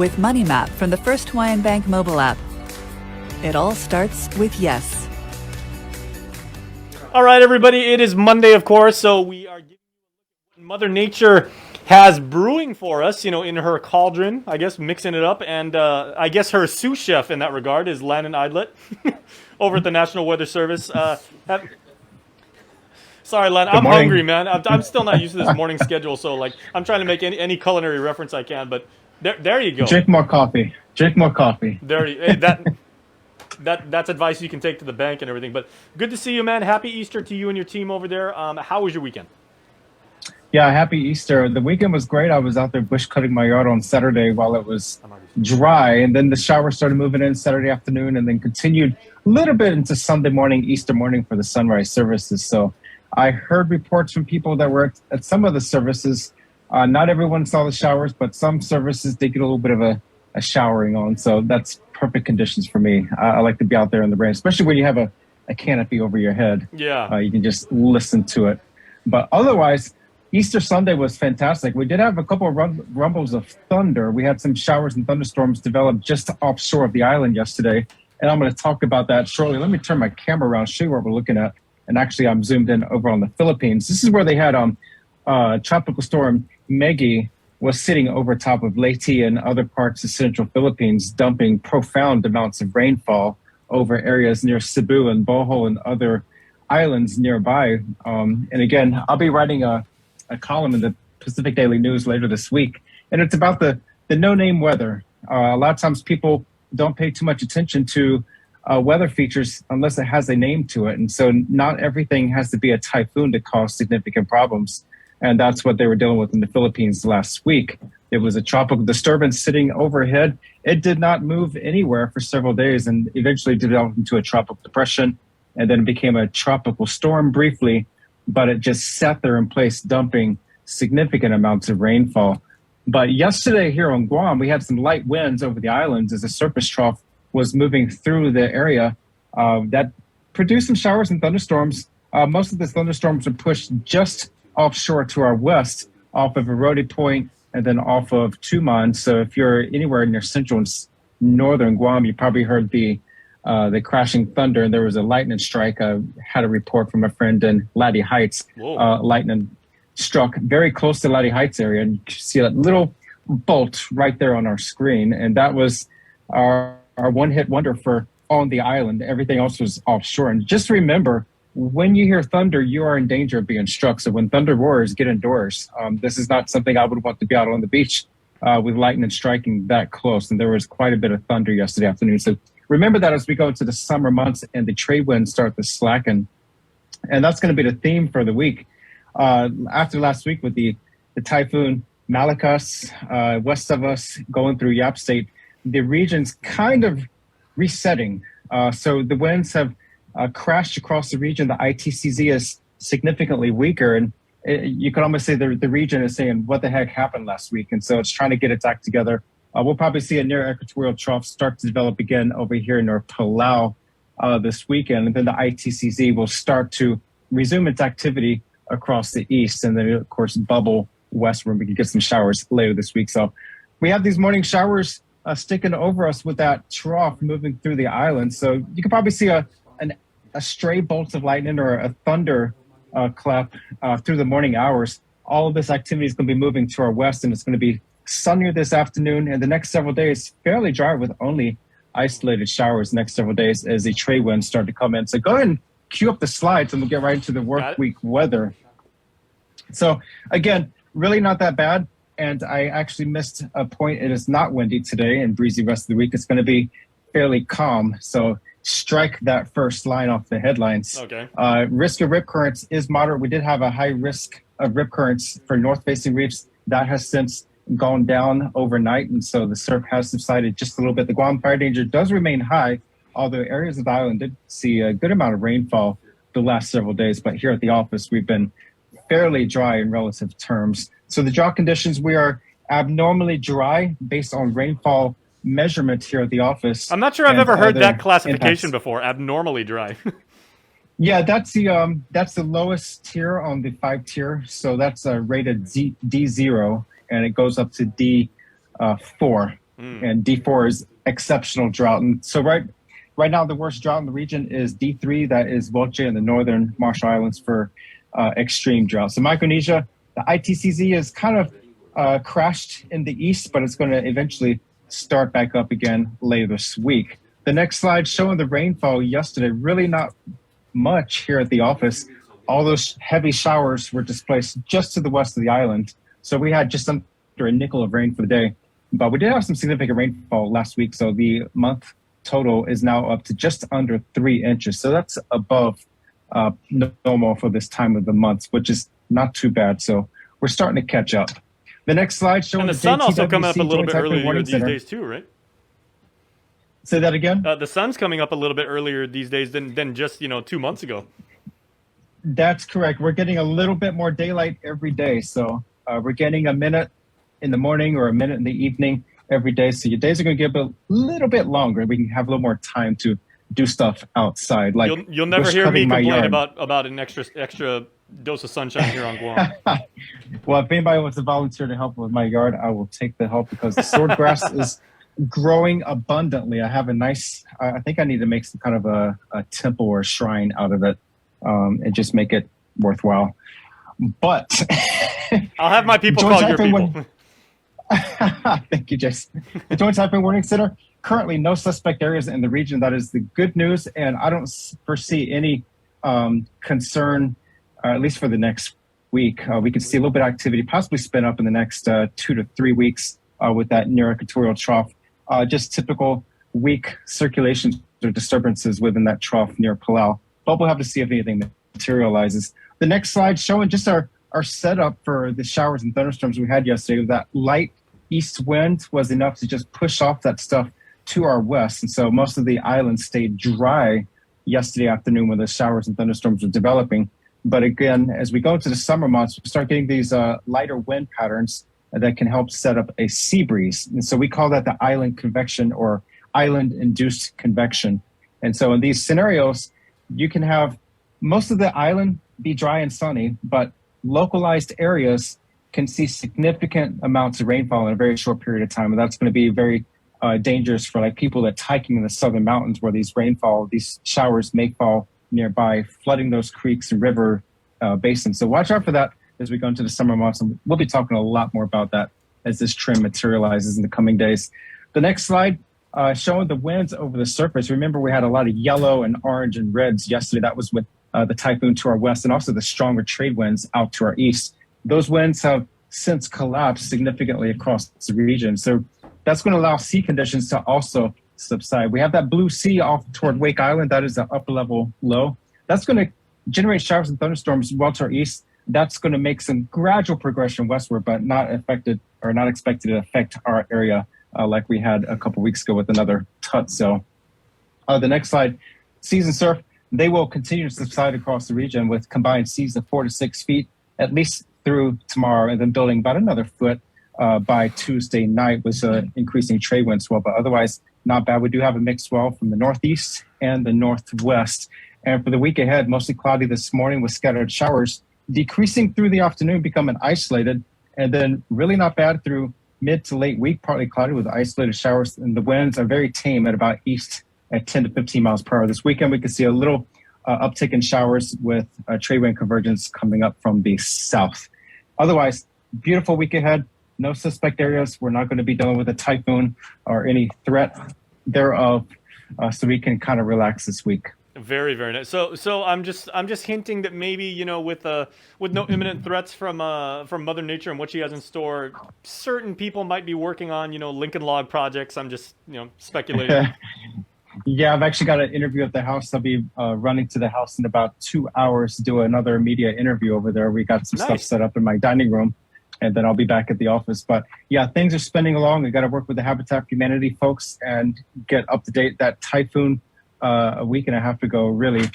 With Money Map from the First Hawaiian Bank mobile app. It all starts with yes. All right, everybody, it is Monday, of course, so we are giving you what Mother Nature has brewing for us, in her cauldron, I guess, mixing it up. And I guess her sous chef in that regard is Landon Aydlett over at the National Weather Service. Sorry, Len, I'm hungry, man. I'm still not used to this morning schedule, so I'm trying to make any culinary reference I can, but there you go. Drink more coffee. That's advice you can take to the bank and everything. But good to see you, man. Happy Easter to you and your team over there. How was your weekend? Yeah, happy Easter. The weekend was great. I was out there bush cutting my yard on Saturday while it was dry, and then the shower started moving in Saturday afternoon, and then continued a little bit into Sunday morning, Easter morning for the sunrise services. So I heard reports from people that were at some of the services. Not everyone saw the showers, but some services did get a little bit of a showering on. So that's perfect conditions for me. I like to be out there in the rain, especially when you have a canopy over your head. Yeah. You can just listen to it. But otherwise, Easter Sunday was fantastic. We did have a couple of rumbles of thunder. We had some showers and thunderstorms develop just offshore of the island yesterday. And I'm going to talk about that shortly. Let me turn my camera around, show you what we're looking at. And actually, I'm zoomed in over on the Philippines. This is where they had tropical storm Maggie was sitting over top of Leyte and other parts of central Philippines, dumping profound amounts of rainfall over areas near Cebu and Bohol and other islands nearby. And again, I'll be writing a column in the Pacific Daily News later this week, and it's about the no-name weather. A lot of times people don't pay too much attention to weather features unless it has a name to it. And so not everything has to be a typhoon to cause significant problems. And that's what they were dealing with in the Philippines last week. It was a tropical disturbance sitting overhead. It did not move anywhere for several days and eventually developed into a tropical depression. And then it became a tropical storm briefly, but it just sat there in place, dumping significant amounts of rainfall. But yesterday here on Guam, we had some light winds over the islands as a surface trough was moving through the area that produced some showers and thunderstorms. Most of the thunderstorms were pushed just offshore to our west, off of Erode Point and then off of Tuman. So if you're anywhere near central and northern Guam, you probably heard the crashing thunder, and there was a lightning strike. I had a report from a friend in Laddie Heights. Lightning struck very close to Laddie Heights area, and you can see that little bolt right there on our screen. And that was our one-hit wonder for on the island. Everything else was offshore. And just remember, when you hear thunder, you are in danger of being struck. So when thunder roars, get indoors. This is not something I would want to be out on the beach with lightning striking that close. And there was quite a bit of thunder yesterday afternoon. So remember that as we go into the summer months and the trade winds start to slacken. And that's going to be the theme for the week. After last week with the typhoon Malakas west of us going through Yap State, the region's kind of resetting. So the winds have crashed across the region. The ITCZ is significantly weaker. And you could almost say the region is saying, what the heck happened last week? And so it's trying to get its act together. We'll probably see a near equatorial trough start to develop again over here near Palau this weekend. And then the ITCZ will start to resume its activity across the east. And then, of course, bubble westward. We can get some showers later this week. So we have these morning showers sticking over us with that trough moving through the island. So you can probably see a stray bolt of lightning or a thunder clap through the morning hours. All of this activity is going to be moving to our west, and it's going to be sunnier this afternoon, and the next several days fairly dry with only isolated showers next several days as the trade winds start to come in. So go ahead and cue up the slides and we'll get right into the work week weather. So again, really not that bad. And I actually missed a point. It is not windy today and breezy rest of the week. It's going to be fairly calm. So strike that first line off the headlines. Okay. Risk of rip currents is moderate. We did have a high risk of rip currents for north-facing reefs. That has since gone down overnight, and so the surf has subsided just a little bit. The Guam fire danger does remain high, although areas of the island did see a good amount of rainfall the last several days. But here at the office, we've been fairly dry in relative terms. So the drought conditions, we are abnormally dry based on rainfall measurement here at the office. I'm not sure I've ever heard that classification before, abnormally dry. Yeah, that's the lowest tier on the 5-tier. So that's rated D0, and it goes up to D4. and D4 is exceptional drought. And so right now, the worst drought in the region is D3. That is Welche in the northern Marshall Islands for extreme drought. So Micronesia, the ITCZ is kind of crashed in the east, but it's going to eventually start back up again later this week. The next slide showing the rainfall yesterday, really not much here at the office. All those heavy showers were displaced just to the west of the island. So we had just under a nickel of rain for the day. But we did have some significant rainfall last week. So the month total is now up to just under 3 inches. So that's above normal for this time of the month, which is not too bad. So we're starting to catch up. The next slide showing the sun also coming up a little bit earlier these days too, right? Say that again? The sun's coming up a little bit earlier these days than just 2 months ago. That's correct. We're getting a little bit more daylight every day. So we're getting a minute in the morning or a minute in the evening every day. So your days are going to get a little bit longer. We can have a little more time to do stuff outside. Like you'll never hear me complain about an extra dose of sunshine here on Guam. Well, if anybody wants to volunteer to help with my yard, I will take the help because the swordgrass is growing abundantly. I have a nice, I think I need to make some kind of a temple or a shrine out of it and just make it worthwhile. But I'll have my people call your people. Thank you, Jason. The Joint Typhoon Warning Center, currently no suspect areas in the region. That is the good news. And I don't foresee any concern, at least for the next week. We could see a little bit of activity possibly spin up in the next 2 to 3 weeks with that near equatorial trough. Just typical weak circulations or disturbances within that trough near Palau. But we'll have to see if anything materializes. The next slide showing just our setup for the showers and thunderstorms we had yesterday. That light east wind was enough to just push off that stuff to our west. And so most of the island stayed dry yesterday afternoon when the showers and thunderstorms were developing. But again, as we go into the summer months, we start getting these lighter wind patterns that can help set up a sea breeze. And so we call that the island convection or island-induced convection. And so in these scenarios, you can have most of the island be dry and sunny, but localized areas can see significant amounts of rainfall in a very short period of time. And that's going to be very dangerous for like people that's hiking in the southern mountains where these showers may fall nearby, flooding those creeks and river basins. So watch out for that as we go into the summer months. And we'll be talking a lot more about that as this trend materializes in the coming days. The next slide showing the winds over the surface. Remember, we had a lot of yellow and orange and reds yesterday. That was with the typhoon to our west and also the stronger trade winds out to our east. Those winds have since collapsed significantly across the region. So that's going to allow sea conditions to also subside. We have that blue sea off toward Wake Island. That is an upper level low. That's going to generate showers and thunderstorms well to our east. That's going to make some gradual progression westward, but not expected to affect our area like we had a couple weeks ago with another Tut cell. The next slide, seas and surf. They will continue to subside across the region with combined seas of 4 to 6 feet, at least through tomorrow, and then building about another foot by Tuesday night with increasing trade wind swell. But otherwise, not bad. We do have a mixed swell from the northeast and the northwest. And for the week ahead, mostly cloudy this morning with scattered showers, decreasing through the afternoon, becoming isolated, and then really not bad through mid to late week, partly cloudy with isolated showers. And the winds are very tame at about east at 10 to 15 miles per hour. This weekend, we could see a little uptick in showers with trade wind convergence coming up from the south. Otherwise, beautiful week ahead. No suspect areas. We're not going to be dealing with a typhoon or any threat thereof, so we can kind of relax this week. Very, very nice. So I'm just hinting that maybe with no imminent threats from Mother Nature and what she has in store, certain people might be working on Lincoln log projects. I'm just speculating. Yeah, I've actually got an interview at the house. I'll be running to the house in about 2 hours to do another media interview over there. We got some stuff set up in my dining room, and then I'll be back at the office. But yeah, things are spinning along. We got to work with the Habitat for Humanity folks and get up to date. That typhoon a week and a half ago really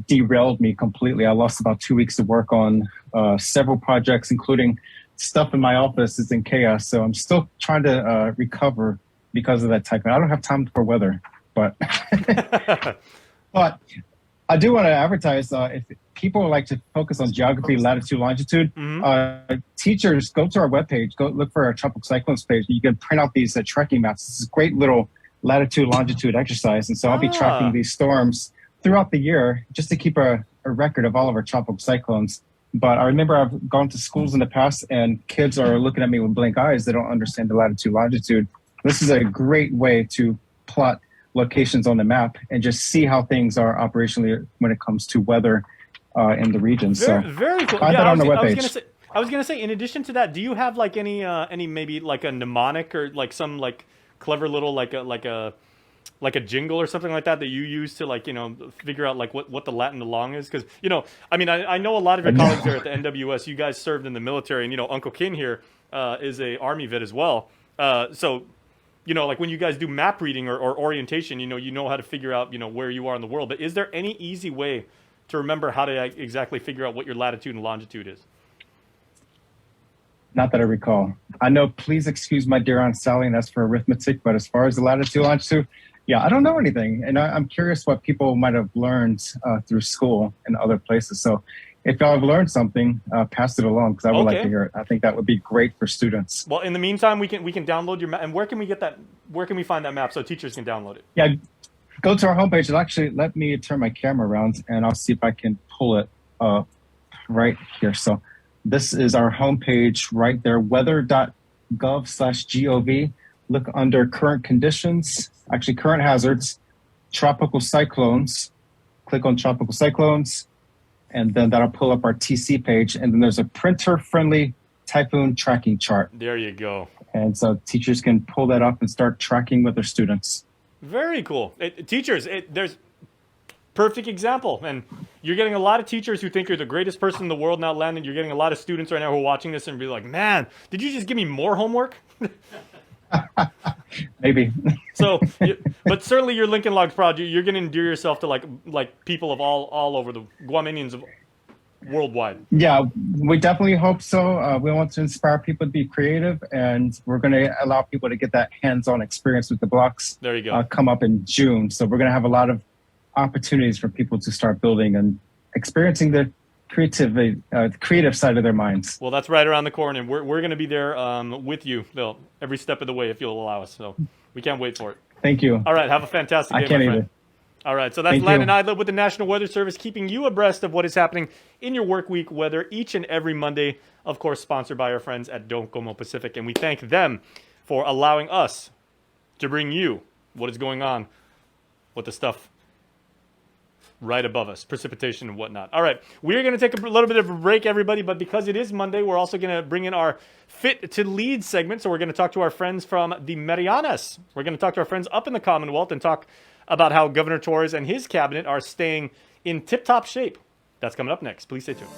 derailed me completely. I lost about 2 weeks of work on several projects, including stuff in my office is in chaos. So I'm still trying to recover because of that typhoon. I don't have time for weather. But but I do want to advertise if people like to focus on geography, latitude, longitude. Teachers, go to our webpage, go look for our tropical cyclones page. You can print out these trekking maps. This is a great little latitude, longitude exercise. And so I'll be tracking these storms throughout the year just to keep a record of all of our tropical cyclones. But I remember I've gone to schools in the past and kids are looking at me with blank eyes. They don't understand the latitude, longitude. This is a great way to plot locations on the map and just see how things are operationally when it comes to weather in the region. Very cool. Find that on the webpage. I was gonna say, in addition to that, do you have like any maybe like a mnemonic or like some like clever little like a jingle or something like that you use to like, figure out like what the Latin long is? Because, I mean, I know a lot of your colleagues there at the NWS, you guys served in the military, and, Uncle Kin here is a Army vet as well. So, like when you guys do map reading or orientation, you know how to figure out, where you are in the world. But is there any easy way to remember how to exactly figure out what your latitude and longitude is? Not that I recall. I know, please excuse my dear Aunt Sally, and that's for arithmetic. But as far as the latitude, longitude, yeah, I don't know anything. And I'm curious what people might have learned through school and other places. So if y'all have learned something, pass it along, because I would like to hear it. I think that would be great for students. Well, in the meantime, we can download your map. And where can we get that? Where can we find that map so teachers can download it? Yeah, go to our homepage. And actually, let me turn my camera around, and I'll see if I can pull it right here. So this is our homepage right there, weather.gov/GOV. Look under current conditions, actually current hazards, tropical cyclones. Click on tropical cyclones, and then that'll pull up our TC page. And then there's a printer-friendly typhoon tracking chart. There you go. And so teachers can pull that up and start tracking with their students. Very cool. Teachers, there's perfect example. And you're getting a lot of teachers who think you're the greatest person in the world now, Landon. You're getting a lot of students right now who are watching this and be like, man, did you just give me more homework? Maybe. So, but certainly your Lincoln Logs project, you're going to endear yourself to like people of all over the Guamanians of worldwide. Yeah, we definitely hope so. We want to inspire people to be creative, and we're going to allow people to get that hands-on experience with the blocks. There you go. Come up in June. So we're going to have a lot of opportunities for people to start building and experiencing the creative side of their minds. Well, that's right around the corner, and we're going to be there with you, Bill, every step of the way if you'll allow us. So we can't wait for it. Thank you. All right, have a fantastic day, I can't my friend. either. All right, so that's Landon Aydlett with the National Weather Service, keeping you abreast of what is happening in your work week weather each and every Monday, of course, sponsored by our friends at Docomo Pacific, and we thank them for allowing us to bring you what is going on with the stuff right above us, precipitation and whatnot. All right, we're going to take a little bit of a break, everybody, but because it is Monday, we're also going to bring in our Fit to Lead segment. So we're going to talk to our friends from the Marianas. We're going to talk to our friends up in the Commonwealth and talk about how Governor Torres and his cabinet are staying in tip-top shape. That's coming up next. Please stay tuned.